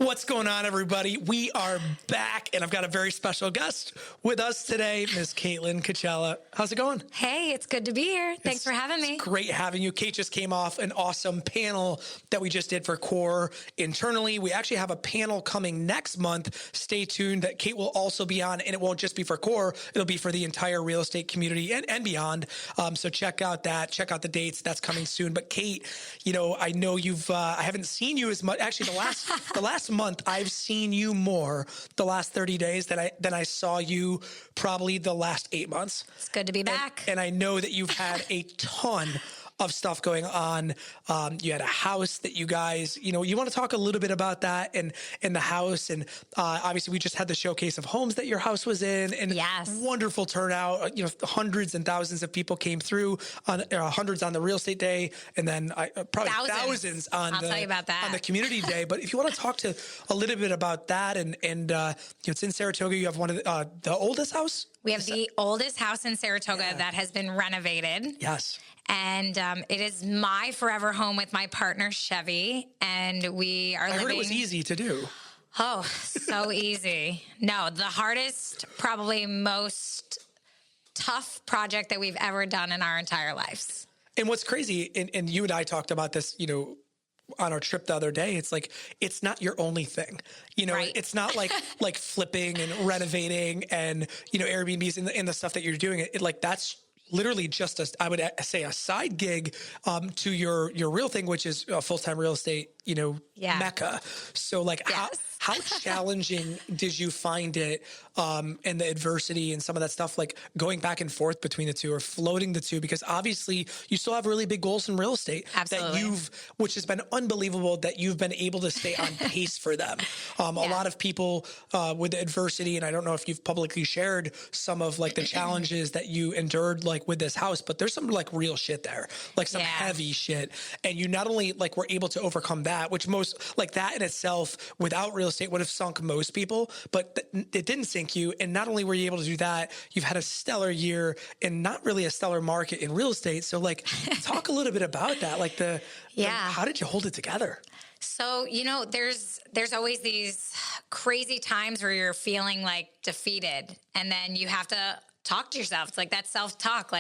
What's going on, everybody? We are back, and I've got a very special guest with us today, Miss Caitlin Cucchiella. How's it going? Hey, it's good to be here. Thanks for having me. It's great having you. Kate just came off an awesome panel that we just did for CORE internally. We actually have a panel coming next month. Stay tuned that Kate will also be on, and it won't just be for CORE. It'll be for the entire real estate community and beyond. So check out that. Check out the dates. That's coming soon. But Kate, you know, I know I haven't seen you as much. Actually, the last month, I've seen you more the last 30 days than I saw you probably the last 8 months. It's good to be back. And I know that you've had a ton of stuff going on. You had a house that you guys, you want to talk a little bit about that and the house. And obviously we just had the showcase of homes that your house was in, and yes, wonderful turnout. Hundreds and thousands of people came through, hundreds on the real estate day, and then probably thousands on I'll tell you about that. on the community day. But if you want to talk to a little bit about that, and it's in Saratoga. You have one of the oldest house. We have the oldest house in Saratoga that has been renovated. Yes. And it is my forever home with my partner, Chevy. And we are living. I heard it was easy to do. Oh, so easy. No, the hardest, probably most tough project that we've ever done in our entire lives. And what's crazy, and you and I talked about this, on our trip the other day, it's like, it's not your only thing, Right. It's not like flipping and renovating and, Airbnbs and the stuff that you're doing. That's literally just I would say a side gig to your real thing, which is full-time real estate, mecca. So yes. how challenging did you find it, and the adversity and some of that stuff, like going back and forth between the two or floating the two? Because obviously you still have really big goals in real estate. Absolutely. Which has been unbelievable that you've been able to stay on pace for them. A lot of people with the adversity, and I don't know if you've publicly shared some of the challenges that you endured with this house, but there's some real shit there, some heavy shit. And you not only were able to overcome that, which most that in itself without real estate would have sunk most people, but it didn't sink you. And not only were you able to do that, you've had a stellar year and not really a stellar market in real estate. So talk a little bit about that. How did you hold it together? So, there's always these crazy times where you're feeling defeated, and then you have to talk to yourself. It's that self-talk,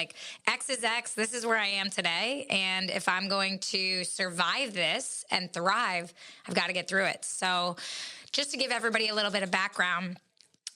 X is X. This is where I am today. And if I'm going to survive this and thrive, I've got to get through it. So just to give everybody a little bit of background,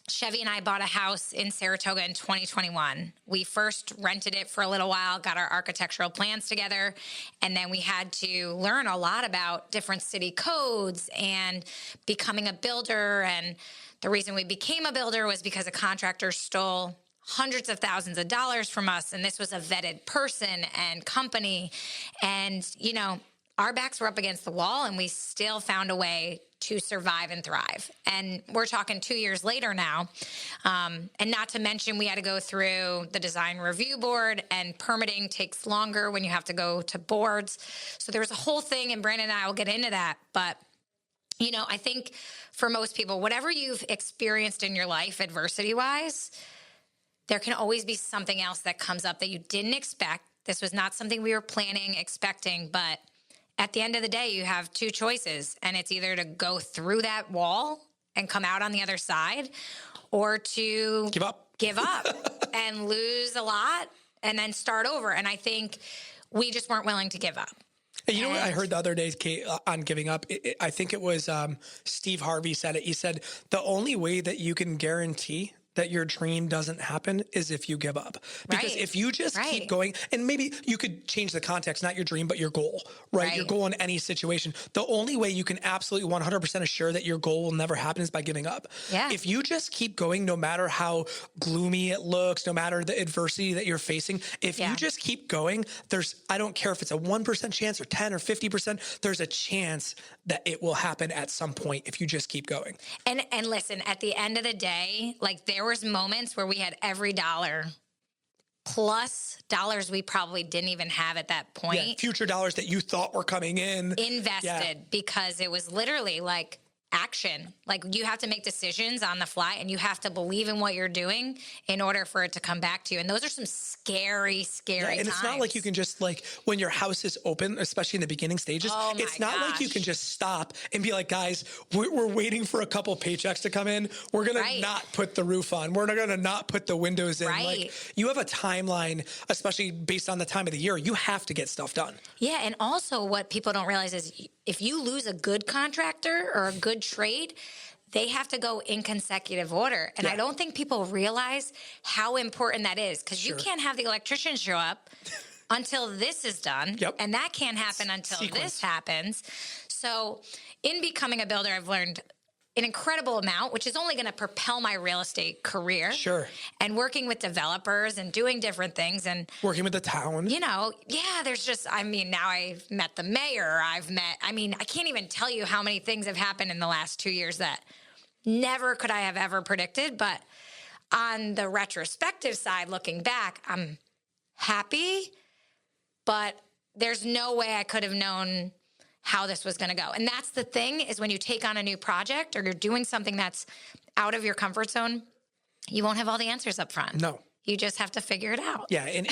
Chevy and I bought a house in Saratoga in 2021. We first rented it for a little while, got our architectural plans together, and then we had to learn a lot about different city codes and becoming a builder. And the reason we became a builder was because a contractor stole hundreds of thousands of dollars from us, and this was a vetted person and company. And, our backs were up against the wall, and we still found a way to survive and thrive. And we're talking 2 years later now. And not to mention, we had to go through the design review board, and permitting takes longer when you have to go to boards. So there was a whole thing, and Brandon and I will get into that. But, I think for most people, whatever you've experienced in your life adversity-wise, there can always be something else that comes up that you didn't expect. This was not something we were planning, expecting, but at the end of the day, you have two choices, and it's either to go through that wall and come out on the other side, or to give up and lose a lot and then start over. And I think we just weren't willing to give up. And you know what I heard the other day, Kate, on giving up? I think it was Steve Harvey said it. He said, the only way that you can guarantee that your dream doesn't happen is if you give up. Because if you just keep going, and maybe you could change the context, not your dream, but your goal, right? Your goal in any situation. The only way you can absolutely 100% assure that your goal will never happen is by giving up. Yeah. If you just keep going, no matter how gloomy it looks, no matter the adversity that you're facing, if you just keep going, I don't care if it's a 1% chance or 10 or 50%, there's a chance that it will happen at some point if you just keep going. And listen, at the end of the day, there was moments where we had every dollar plus dollars we probably didn't even have at that point. Yeah, future dollars that you thought were coming in. Invested because it was literally action. Like you have to make decisions on the fly and you have to believe in what you're doing in order for it to come back to you. And those are some scary and times. it's not like you can just like when your house is open, especially in the beginning stages, it's not like you can just stop and be like, guys, we're waiting for a couple paychecks to come in. We're going to not put the roof on. We're going to not put the windows in. Like you have a timeline, especially based on the time of the year. You have to get stuff done. Yeah. And also what people don't realize is if you lose a good contractor or a good trade, they have to go in consecutive order. And I don't think people realize how important that is because you can't have the electrician show up until this is done. And that can't happen until this happens. So in becoming a builder, I've learned an incredible amount, which is only going to propel my real estate career. And working with developers and doing different things and working with the town. You know, there's just, I mean, now I've met the mayor. I can't even tell you how many things have happened in the last 2 years that never could I have ever predicted. But on the retrospective side, looking back, I'm happy, but there's no way I could have known how this was going to go. And that's the thing is when you take on a new project or you're doing something that's out of your comfort zone, you won't have all the answers up front. No. You just have to figure it out. Yeah. And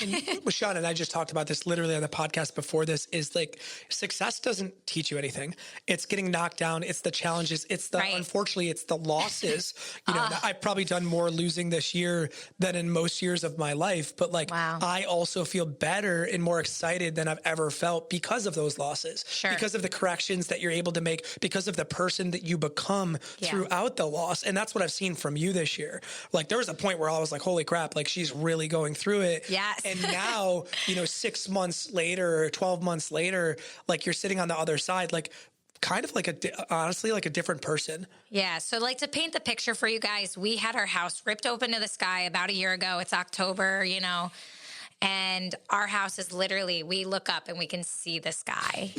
Sean and I just talked about this literally on the podcast before this is like success doesn't teach you anything. It's getting knocked down. It's the challenges. It's the, unfortunately, it's the losses. You know, I've probably done more losing this year than in most years of my life. But like, I also feel better and more excited than I've ever felt because of those losses, because of the corrections that you're able to make, because of the person that you become throughout the loss. And that's what I've seen from you this year. Like there was a point where I was like, holy crap, like she's really going through it. And now, 6 months later or 12 months later, like you're sitting on the other side, like kind of like honestly, like a different person. Yeah. So like to paint the picture for you guys, we had our house ripped open to the sky about a year ago. It's October, and our house is literally, we look up and we can see the sky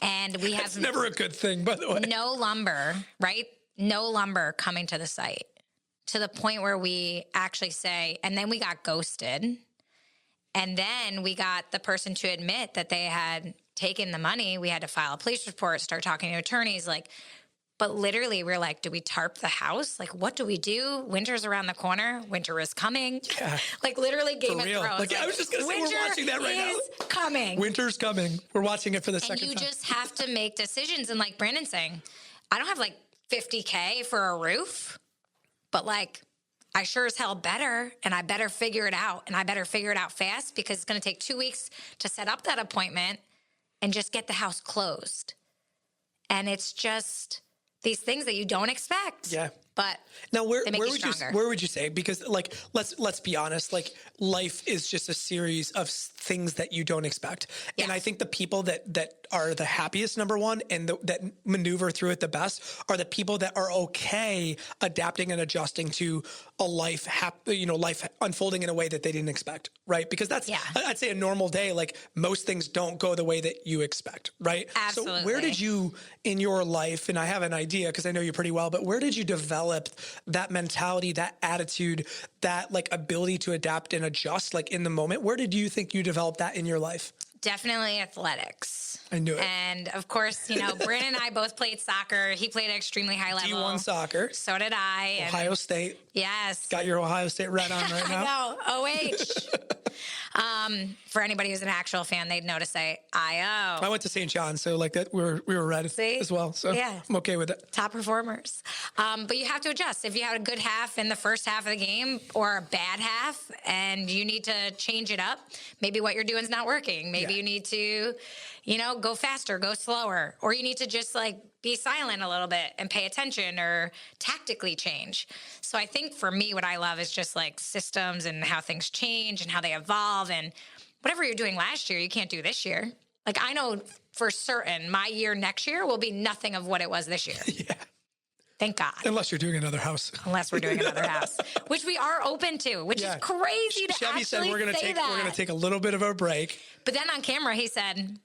and we have never a good thing, by the way. No lumber, right? No lumber coming to the site. To the point where we actually say, and then we got ghosted. And then we got the person to admit that they had taken the money. We had to file a police report, start talking to attorneys. But literally we're like, do we tarp the house? Like, what do we do? Winter's around the corner. Winter is coming. Yeah. Like literally Game of Thrones. Like, I was just going to say, we're watching that right now. Winter is coming. Winter's coming. We're watching it for the second time. And you just have to make decisions. And like Brandon's saying, I don't have like $50K for a roof. But like, I sure as hell better, and I better figure it out, and I better figure it out fast because it's going to take 2 weeks to set up that appointment and just get the house closed. And it's just these things that you don't expect. Yeah. But now where would you say, because like, let's be honest, like life is just a series of things that you don't expect. Yes. And I think the people that are the happiest, number one, and that maneuver through it the best are the people that are okay adapting and adjusting to a life, life unfolding in a way that they didn't expect. Right. Because that's, I'd say a normal day, like most things don't go the way that you expect. Right. Absolutely. So where did you in your life, and I have an idea because I know you pretty well, but where did you develop that mentality, that attitude, that like ability to adapt and adjust like in the moment? Where did you think you developed that in your life? Definitely athletics. I knew it. And of course, Brandon and I both played soccer. He played at extremely high level. D1 soccer. So did I. Ohio State. Yes. Got your Ohio State red on right now. I know. OH. For anybody who's an actual fan, they'd know to say IO. I went to St. John, so like that we were red as well. So I'm okay with it. Top performers. But you have to adjust. If you had a good half in the first half of the game or a bad half and you need to change it up, maybe what you're doing is not working. Maybe you need to, go faster, go slower, or you need to just like be silent a little bit and pay attention or tactically change. So I think for me, what I love is just like systems and how things change and how they evolve, and whatever you're doing last year, you can't do this year. Like I know for certain my year next year will be nothing of what it was this year. Yeah. Thank God. Unless you're doing another house. Unless we're doing another house, which we are open to, which is crazy to Chevy actually said we're going to take a little bit of a break. But then on camera, he said,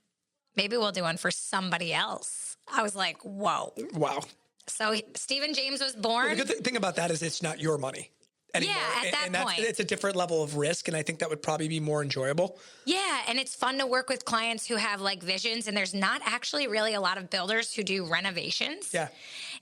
maybe we'll do one for somebody else. I was like, whoa. Wow. So Stephen James was born. The good thing about that is it's not your money anymore. Yeah, at that point. It's a different level of risk, and I think that would probably be more enjoyable. Yeah, and it's fun to work with clients who have like visions, and there's not actually really a lot of builders who do renovations. Yeah.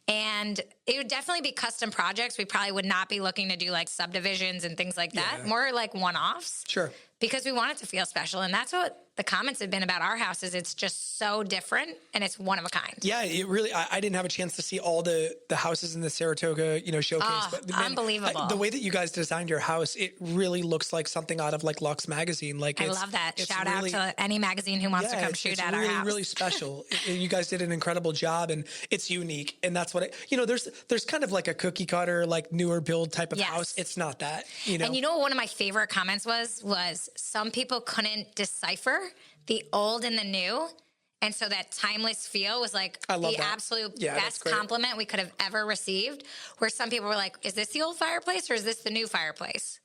And it would definitely be custom projects. We probably would not be looking to do like subdivisions and things like that. Yeah. More like one-offs. Sure. Because we want it to feel special. And that's what the comments have been about our house is it's just so different and it's one of a kind. Yeah, it really, I didn't have a chance to see all the houses in the Saratoga, showcase. Oh, But man, unbelievable. the way that you guys designed your house, it really looks like something out of like Lux magazine. Like I love that. Shout out to any magazine who wants to come shoot at our house. It's really special. You guys did an incredible job and it's unique. And that's what there's kind of like a cookie cutter, like newer build type of house. It's not that, And what one of my favorite comments was some people couldn't decipher the old and the new. And so that timeless feel was like the absolute best compliment we could have ever received, where some people were like, is this the old fireplace or is this the new fireplace?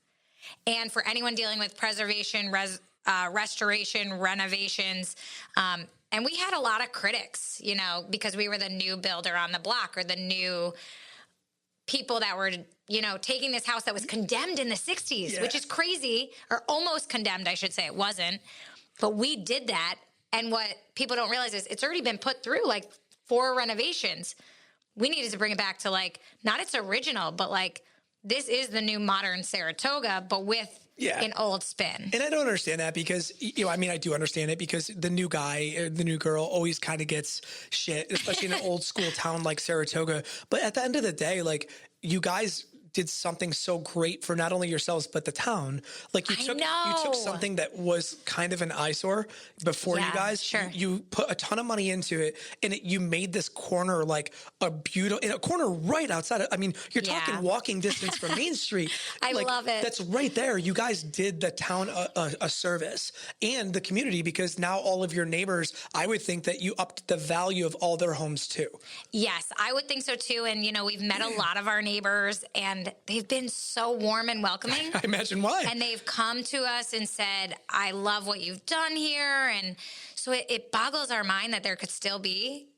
And for anyone dealing with preservation, restoration, renovations, and we had a lot of critics, because we were the new builder on the block or the new people that were, taking this house that was condemned in the 60s, which is crazy, or almost condemned, I should say. It wasn't. But we did that. And what people don't realize is it's already been put through like 4 renovations. We needed to bring it back to like, not its original, but like, this is the new modern Saratoga, but with an old spin. And I don't understand that because, I do understand it because the new guy, or the new girl always kind of gets shit, especially in an old school town like Saratoga. But at the end of the day, like you guys did something so great for not only yourselves, but the town. Like you took something that was kind of an eyesore before you guys, you put a ton of money into it and you made this corner like a corner right outside of, you're talking walking distance from Main Street. I love it. That's right there. You guys did the town a service and the community because now all of your neighbors, I would think that you upped the value of all their homes too. Yes, I would think so too. And, we've met a lot of our neighbors and they've been so warm and welcoming. I imagine why. And they've come to us and said, I love what you've done here. And so it boggles our mind that there could still be,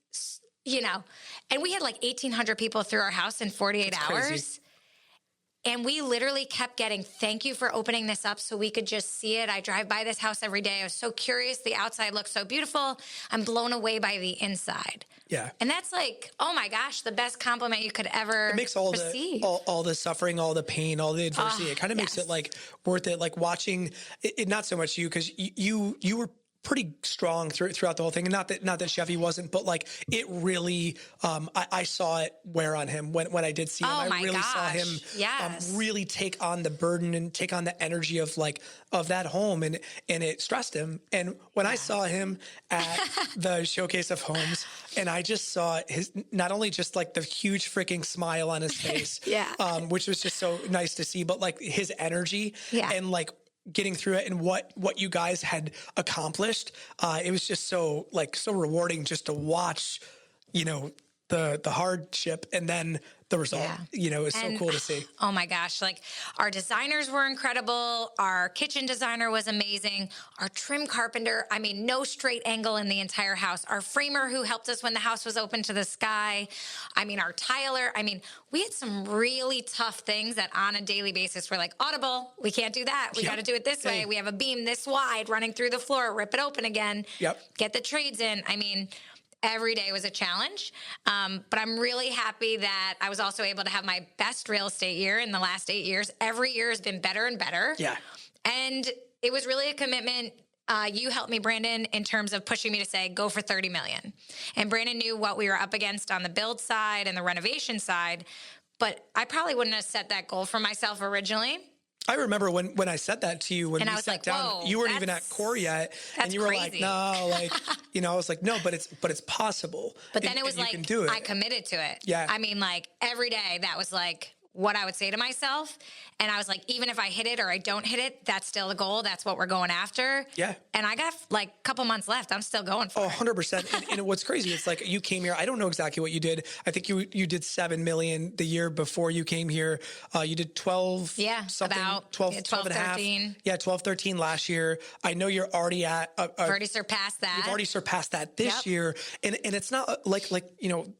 and we had like 1,800 people through our house in 48 hours. Crazy. And we literally kept getting, thank you for opening this up so we could just see it. I drive by this house every day. I was so curious. The outside looks so beautiful. I'm blown away by the inside. Yeah. And that's like, oh my gosh, the best compliment you could ever receive. It makes all the suffering, all the pain, all the adversity. It kind of makes it like worth it. Like watching it, not so much you, because you were pretty strong throughout the whole thing. And not that Chevy wasn't, but like it really, I saw it wear on him when I did see him. I really saw him really take on the burden and take on the energy of that home and it stressed him. And when I saw him at the showcase of homes and I just saw not only just like the huge freaking smile on his face, which was just so nice to see, but like his energy and like getting through it and what you guys had accomplished. It was just so rewarding just to watch, the hardship and then the result, it was so cool to see. Oh my gosh. Like our designers were incredible. Our kitchen designer was amazing. Our trim carpenter, no straight angle in the entire house. Our framer who helped us when the house was open to the sky. Our tiler. We had some really tough things that on a daily basis were like, audible, we can't do that. We got to do it this way. We have a beam this wide running through the floor, rip it open again, get the trades in. Every day was a challenge, but I'm really happy that I was also able to have my best real estate year in the last 8 years. Every year has been better and better. Yeah. And it was really a commitment. You helped me, Brandon, in terms of pushing me to say, go for 30 million. And Brandon knew what we were up against on the build side and the renovation side, but I probably wouldn't have set that goal for myself originally. I remember when I said that to you, when we sat down, you weren't even at core yet. And you were like, no, I was like, no, but it's possible. But then it was like, I committed to it. Yeah. Every day that was like what I would say to myself. And I was like, even if I hit it or I don't hit it, that's still the goal. That's what we're going after. Yeah. And I got like a couple months left. I'm still going for it. 100%. And what's crazy, it's like you came here. I don't know exactly what you did. I think you did 7 million the year before you came here. You did 12. Yeah. Something, about 12 and 13. a half. Yeah. 12, 13 last year. I know you're already at. Already surpassed that. You've already surpassed that this year. And it's not like,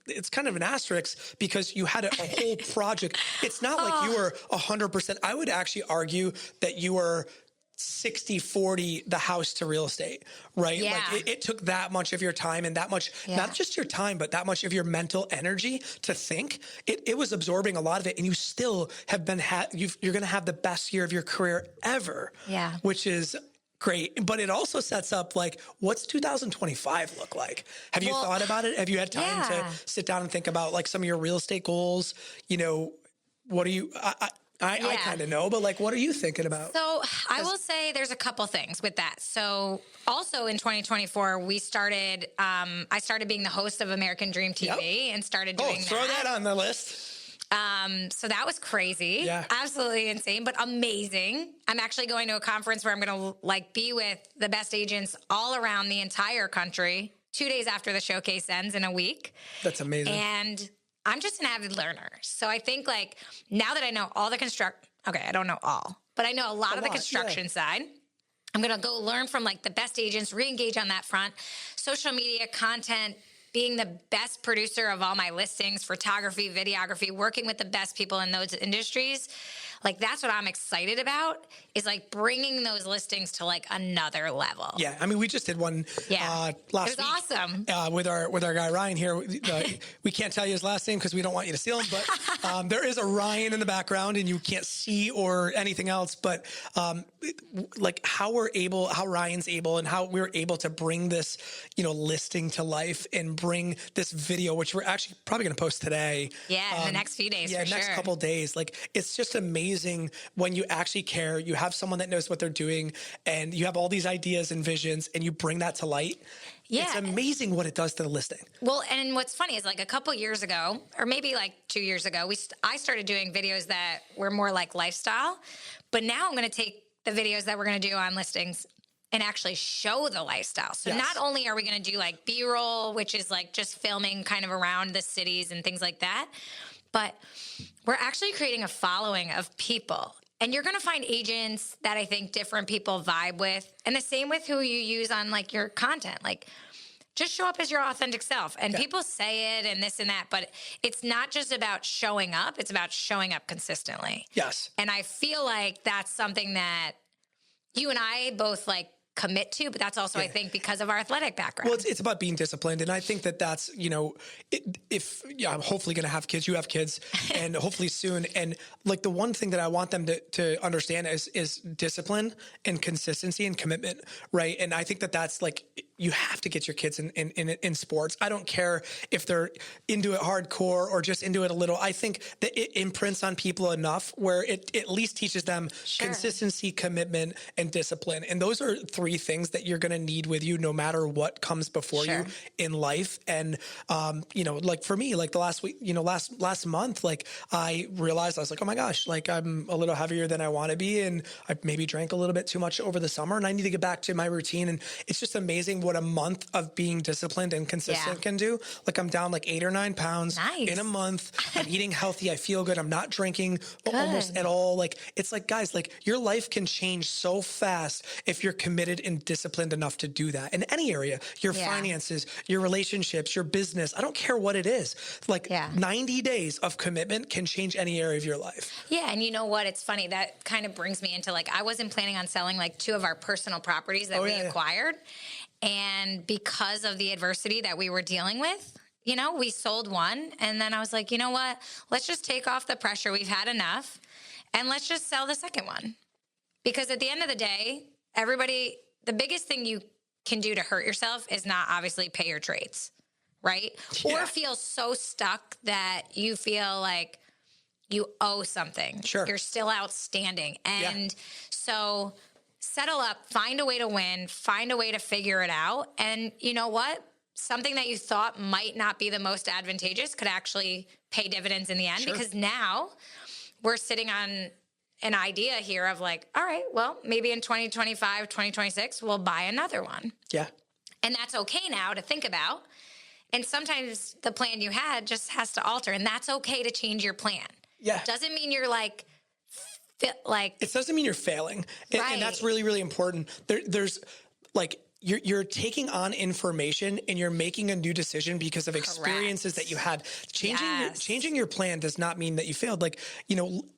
it's kind of an asterisk because you had a whole project. It's not like you were 100%. I would actually argue that you were 60-40 the house to real estate, right? Yeah. Like it took that much of your time and that much, not just your time, but that much of your mental energy to think. It was absorbing a lot of it, and you still have been, you're going to have the best year of your career ever, which is great. But it also sets up, like, what's 2025 look like? Have you thought about it? Have you had time to sit down and think about, like, some of your real estate goals? You know, what do you, I kind of know, but, like, what are you thinking about? So I will say there's a couple things with that. So also in 2024, we started, I started being the host of American Dream TV and started doing that. Throw that on the list. So that was crazy. Yeah. Absolutely insane, but amazing. I'm actually going to a conference where I'm going to, like, be with the best agents all around the entire country 2 days after the showcase ends in a week. That's amazing. And I'm just an avid learner. So I think, like, now that I know all the I don't know all, but I know a lot of the construction side. I'm going to go learn from, like, the best agents, re-engage on that front, social media content, being the best producer of all my listings, photography, videography, working with the best people in those industries. Like, that's what I'm excited about, is, like, bringing those listings to, like, another level. Yeah. I mean, we just did one last week. It was awesome. With our guy, Ryan, here. We can't tell you his last name because we don't want you to steal him, but there is a Ryan in the background and you can't see or anything else. But like, how Ryan's able and how we're able to bring this, listing to life and bring this video, which we're actually probably going to post today. Yeah, in the next few days, for next sure. couple of days. Like, it's just amazing when you actually care. You have someone that knows what they're doing, and you have all these ideas and visions, and you bring that to light. Yeah. It's amazing what it does to the listing. Well, and what's funny is, like, a couple years ago, or maybe like 2 years ago, I started doing videos that were more like lifestyle. But now I'm going to take the videos that we're going to do on listings and actually show the lifestyle. So not only are we going to do, like, B-roll, which is, like, just filming kind of around the cities and things like that, but we're actually creating a following of people. And you're going to find agents that I think different people vibe with. And the same with who you use on, like, your content. Like, just show up as your authentic self. And people say it and this and that, but it's not just about showing up. It's about showing up consistently. Yes. And I feel like that's something that you and I both, like, commit to, but that's also, I think, because of our athletic background. Well, it's about being disciplined. And I think that's, I'm hopefully going to have kids, you have kids, and hopefully soon. And, like, the one thing that I want them to understand is discipline and consistency and commitment. Right. And I think that's, like, you have to get your kids in sports. I don't care if they're into it hardcore or just into it a little. I think that it imprints on people enough where it at least teaches them consistency, commitment, and discipline. And those are three things that you're going to need with you no matter what comes before you in life. And, like, for me, like, the last week, last month, like, I realized, I was like, oh my gosh, like, I'm a little heavier than I want to be. And I maybe drank a little bit too much over the summer, and I need to get back to my routine. And it's just amazing what a month of being disciplined and consistent can do. Like, I'm down like 8 or 9 pounds in a month. I'm eating healthy. I feel good. I'm not drinking almost at all. Like, it's like, guys, like, your life can change so fast if you're committed and disciplined enough to do that in any area, your finances, your relationships, your business. I don't care what it is. Like, 90 days of commitment can change any area of your life. Yeah. And you know what? It's funny. That kind of brings me into, like, I wasn't planning on selling, like, 2 of our personal properties that we acquired. And because of the adversity that we were dealing with, we sold one. And then I was like, you know what? Let's just take off the pressure. We've had enough. And let's just sell the second one. Because at the end of the day, the biggest thing you can do to hurt yourself is not obviously pay your trades, right? Yeah. Or feel so stuck that you feel like you owe something. Sure. You're still outstanding. And so settle up, find a way to win, find a way to figure it out. And you know what? Something that you thought might not be the most advantageous could actually pay dividends in the end, because now we're sitting on an idea here of, like, all right, well, maybe in 2025, 2026, we'll buy another one. Yeah. And that's okay now to think about. And sometimes the plan you had just has to alter, and that's okay to change your plan. Yeah. Doesn't mean you're like, it doesn't mean you're failing. And that's really, really important. There's like, you're taking on information and you're making a new decision because of experiences that you had. Changing your plan does not mean that you failed. Like,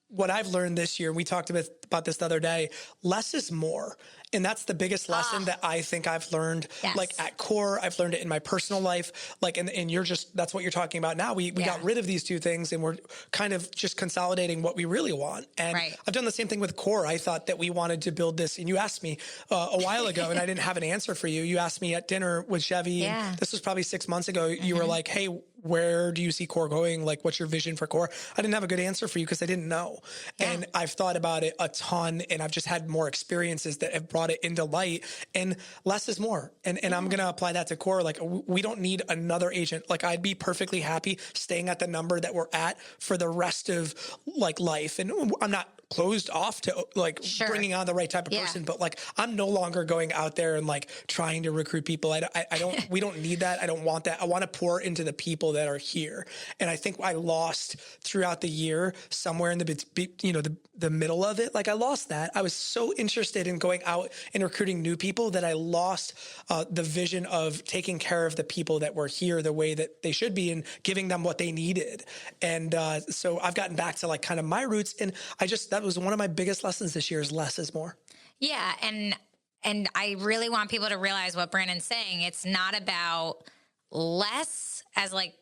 what I've learned this year, and we talked about this the other day. Less is more. And that's the biggest lesson that I think I've learned, like at core. I've learned it in my personal life. Like, and you're just, that's what you're talking about now. We got rid of these two things and we're kind of just consolidating what we really want. And I've done the same thing with core. I thought that we wanted to build this, and you asked me a while ago and I didn't have an answer for you. You asked me at dinner with Chevy, and this was probably 6 months ago. You were like, hey, where do you see core going? Like, what's your vision for core? I didn't have a good answer for you because I didn't know. And I've thought about it a ton, and I've just had more experiences that have brought it into light, and less is more. And I'm going to apply that to core. Like, we don't need another agent. Like, I'd be perfectly happy staying at the number that we're at for the rest of like life. And I'm not closed off to like bringing on the right type of person, but like, I'm no longer going out there and like trying to recruit people. I don't, we don't need that. I don't want that. I want to pour into the people that are here. And I think I lost throughout the year somewhere in the middle of it. Like, I lost that. I was so interested in going out and recruiting new people that I lost the vision of taking care of the people that were here the way that they should be and giving them what they needed. And so I've gotten back to like kind of my roots. And that was one of my biggest lessons this year, is less is more. Yeah. And I really want people to realize what Brandon's saying. It's not about less as like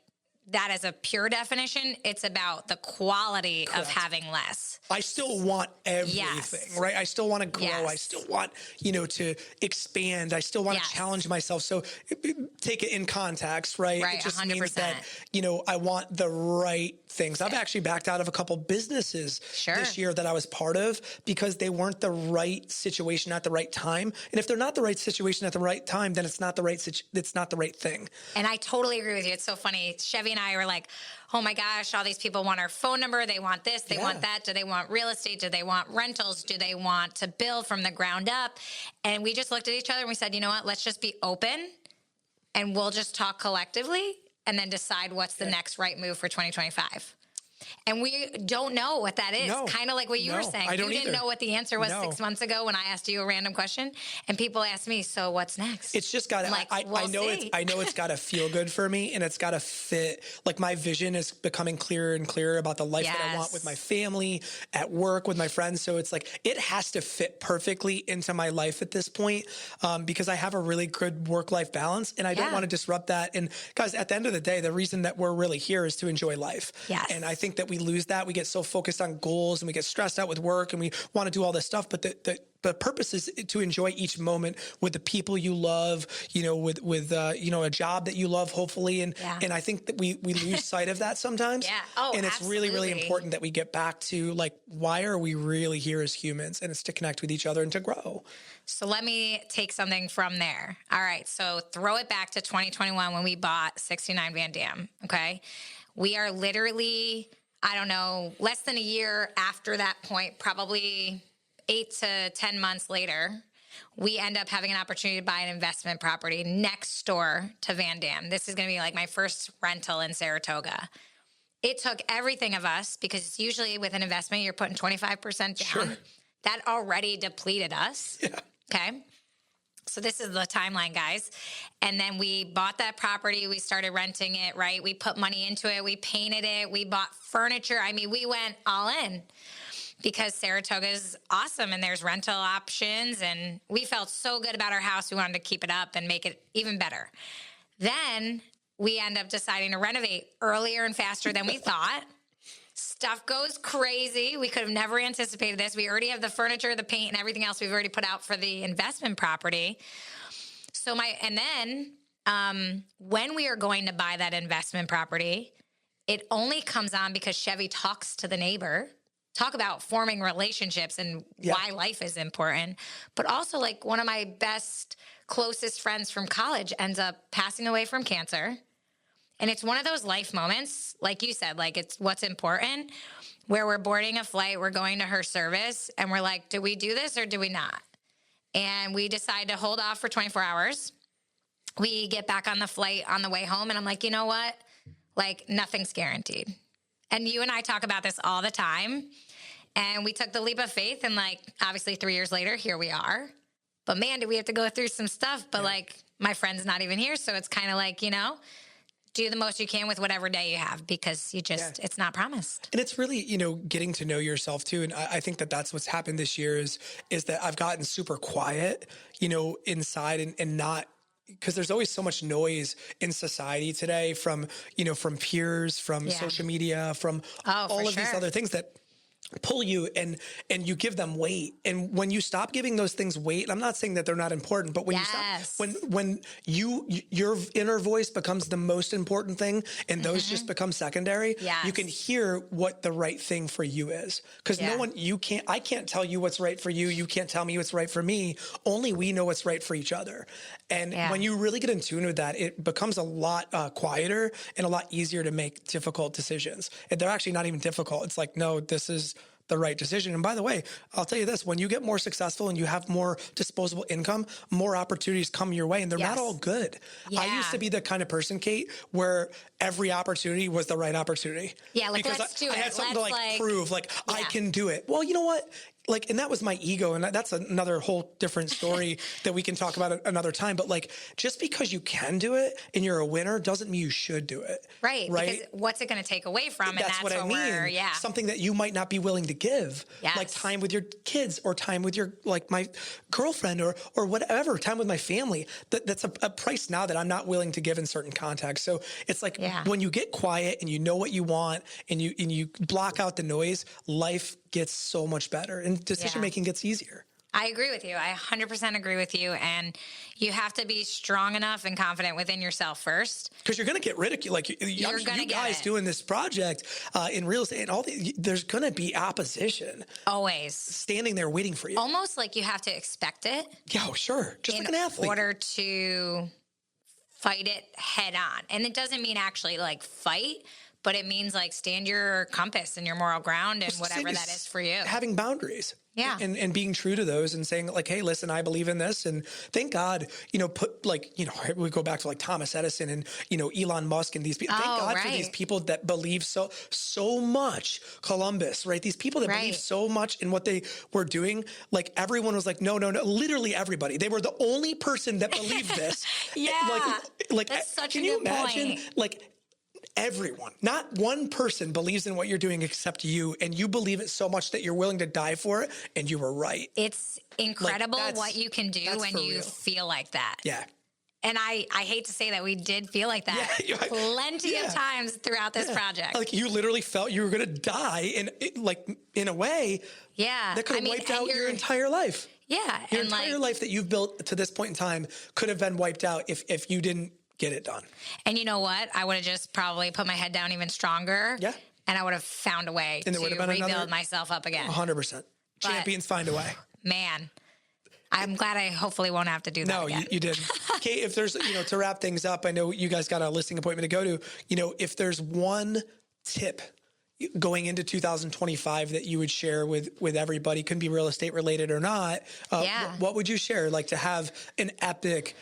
that as a pure definition. It's about the quality of having less. I still want everything, right? I still want to grow. I still want, to expand. I still want to challenge myself. So take it in context, right? Right. It just 100%. means that, I want the right things. I've actually backed out of a couple businesses this year that I was part of because they weren't the right situation at the right time. And if they're not the right situation at the right time, then it's not the right thing. And I totally agree with you. It's so funny. Chevy and I were like, oh my gosh, all these people want our phone number. They want this, they want that. Do they want real estate? Do they want rentals? Do they want to build from the ground up? And we just looked at each other and we said, you know what, let's just be open and we'll just talk collectively and then decide what's the next right move for 2025. And we don't know what that is. Kind of like what you were saying. You didn't know what the answer was 6 months ago when I asked you a random question, and people ask me, so what's next? It's just got to, I know it's got to feel good for me, and it's got to fit. Like, my vision is becoming clearer and clearer about the life that I want with my family, at work, with my friends. So it's like, it has to fit perfectly into my life at this point, because I have a really good work-life balance, and I don't want to disrupt that. And guys, at the end of the day, the reason that we're really here is to enjoy life. And I think that we lose that. We get so focused on goals and we get stressed out with work and we want to do all this stuff. But the purpose is to enjoy each moment with the people you love, with a job that you love, hopefully. And I think that we lose sight of that sometimes. And it's really, really important that we get back to like, why are we really here as humans? And it's to connect with each other and to grow. So let me take something from there. All right. So throw it back to 2021 when we bought 69 Van Dam. Okay. We are literally, I don't know, less than a year after that point, probably 8 to 10 months later, we end up having an opportunity to buy an investment property next door to Van Dam. This is going to be like my first rental in Saratoga. It took everything of us, because usually with an investment, you're putting 25% down. Sure. That already depleted us. Okay. So this is the timeline, guys. And then we bought that property. We started renting it, right? We put money into it. We painted it. We bought furniture. I mean, we went all in because Saratoga is awesome and there's rental options. And we felt so good about our house. We wanted to keep it up and make it even better. Then we end up deciding to renovate earlier and faster than we thought. Stuff goes crazy. We could have never anticipated this. We already have the furniture, the paint, and everything else we've already put out for the investment property. And then when we are going to buy that investment property, it only comes on because Chevy talks to the neighbor, talk about forming relationships and why life is important. But also, like, one of my best, closest friends from college ends up passing away from cancer. And it's one of those life moments, like you said, like, it's what's important, where we're boarding a flight, we're going to her service, and we're like, do we do this or do we not? And we decide to hold off for 24 hours. We get back on the flight on the way home, and I'm like, you know what? Like, nothing's guaranteed. And you and I talk about this all the time. And we took the leap of faith, and like, obviously 3 years later, here we are. But man, do we have to go through some stuff. But like, my friend's not even here, so it's kind of like, do the most you can with whatever day you have, because it's not promised. And it's really, getting to know yourself too. And I think that that's what's happened this year is that I've gotten super quiet, inside and not, because there's always so much noise in society today from peers, from social media, from all of these other things that pull you and you give them weight. And when you stop giving those things weight, I'm not saying that they're not important, but when you stop, when your inner voice becomes the most important thing and those just become secondary, you can hear what the right thing for you is. Because I can't tell you what's right for you. You can't tell me what's right for me. Only we know what's right for each other. And when you really get in tune with that, it becomes a lot quieter and a lot easier to make difficult decisions. And they're actually not even difficult. It's like, no, this is the right decision. And by the way, I'll tell you this, when you get more successful and you have more disposable income, more opportunities come your way, and they're not all good. I used to be the kind of person, Kate, where every opportunity was the right opportunity. Yeah, like, because let's do it. I had something to prove, I can do it. Well, you know what? And that was my ego. And that's another whole different story that we can talk about another time. But just because you can do it and you're a winner doesn't mean you should do it. Right. Because what's it going to take away from? That's what I mean. Something that you might not be willing to give, like time with your kids or time with your, my girlfriend or whatever, time with my family. That's a price now that I'm not willing to give in certain contexts. So it's when you get quiet and you know what you want and you block out the noise, life gets so much better and decision making gets easier. I agree with you. I 100% agree with you. And you have to be strong enough and confident within yourself first. Because you're going to get ridiculed. You guys doing this project in real estate, and there's going to be opposition. Always. Standing there waiting for you. Almost like you have to expect it. Yeah, sure. Just like an athlete. In order to fight it head on. And it doesn't mean actually fight, but it means stand your compass and your moral ground and whatever that is for you. Having boundaries. Yeah. And being true to those and saying hey, listen, I believe in this. And thank God, we go back to Thomas Edison and, Elon Musk and these people. Thank God for these people that believe so much. Columbus, right? These people that believe so much in what they were doing. Everyone was no, literally everybody. They were the only person that believed this. That's such a good point. Everyone, not one person believes in what you're doing except you, and you believe it so much that you're willing to die for it, and you were right. It's incredible what you can do when you feel like that. Yeah. And I hate to say that we did feel like that plenty of times throughout this project. You literally felt you were going to die in a way that could have wiped out your entire life. Yeah. Your entire life that you've built to this point in time could have been wiped out if you didn't get it done. And you know what? I would have just probably put my head down even stronger. Yeah. And I would have found a way to rebuild myself up again. 100%. Champions find a way. Man, I'm glad I hopefully won't have to do that again. No, you did. Kate, if there's, to wrap things up, I know you guys got a listing appointment to go to, if there's one tip going into 2025 that you would share with everybody, couldn't be real estate related or not, what would you share? To have an epic,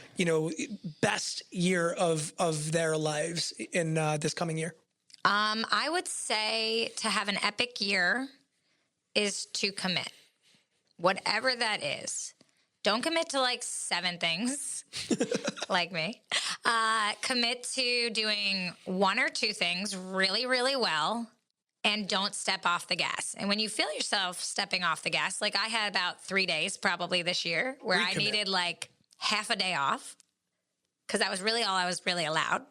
best year of their lives in this coming year? I would say to have an epic year is to commit, whatever that is. Don't commit to 7 things like me. Commit to doing 1 or 2 things really, really well. And don't step off the gas. And when you feel yourself stepping off the gas, I had about 3 days probably this year where I needed half a day off because that was really all I was really allowed.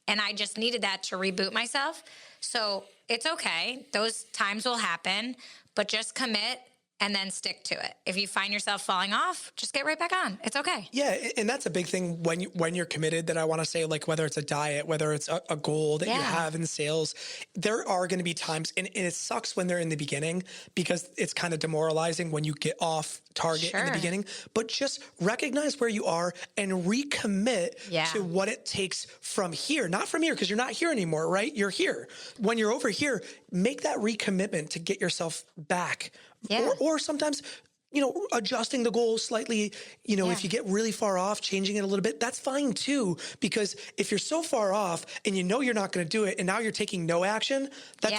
And I just needed that to reboot myself. So it's okay. Those times will happen, but just commit and then stick to it. If you find yourself falling off, just get right back on. It's okay. Yeah, and that's a big thing when you're committed that I want to say, whether it's a diet, whether it's a goal that you have in sales, there are going to be times, and it sucks when they're in the beginning because it's kind of demoralizing when you get off target in the beginning, but just recognize where you are and recommit to what it takes from here, not from here, because you're not here anymore, right? You're here. When you're over here, make that recommitment to get yourself back. Yeah. Or sometimes adjusting the goal slightly, Yeah. if you get really far off, changing it a little bit, that's fine too. Because if you're so far off and you're not going to do it, and now you're taking no action, that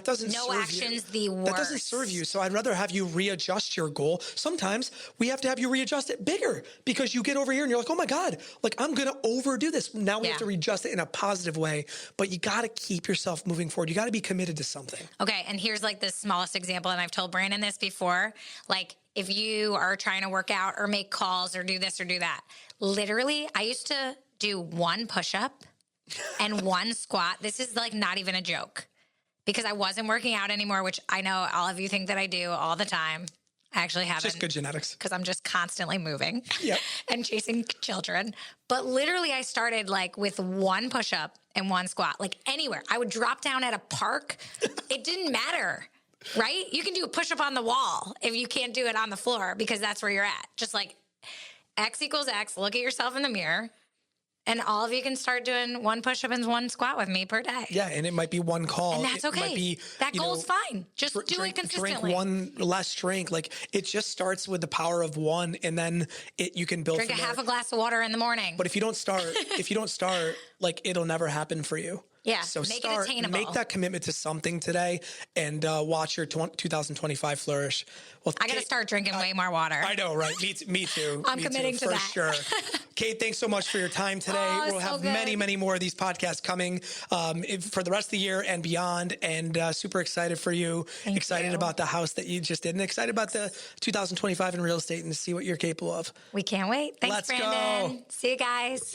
doesn't no serve action's you. the worst. That doesn't serve you. So I'd rather have you readjust your goal. Sometimes we have to have you readjust it bigger because you get over here and you're like, oh my God, like I'm going to overdo this. Now we have to readjust it in a positive way, but you got to keep yourself moving forward. You got to be committed to something. Okay. And here's like the smallest example. And I've told Brandon this before, like, if you are trying to work out or make calls or do this or do that, literally, I used to do 1 push-up and 1 squat. This is like not even a joke because I wasn't working out anymore, which I know all of you think that I do all the time. I actually haven't. Just good genetics. Because I'm just constantly moving Yep. and chasing children. But literally, I started like with 1 push-up and 1 squat, like anywhere. I would drop down at a park. It didn't matter. Right? You can do a push-up on the wall if you can't do it on the floor because that's where you're at. Just like X equals X, look at yourself in the mirror, and all of you can start doing 1 push-up and 1 squat with me per day. Yeah, and it might be 1 call. And that's okay. It might be, that goal's fine. Just do it consistently. Drink 1 less drink. Like it just starts with the power of 1, and then you can build. Drink a half a glass of water in the morning. But if you don't start, like it'll never happen for you. Yeah, so make it attainable. Make that commitment to something today, and watch your 2025 flourish. Well, I got to start drinking way more water. I know, right? Me too. I'm committing to for that. sure. Kate, thanks so much for your time today. We'll have many more of these podcasts coming for the rest of the year and beyond. And super excited for you. Excited about the house that you just did, and excited about the 2025 in real estate and to see what you're capable of. We can't wait. Thanks, Let's Brandon. go. See you guys.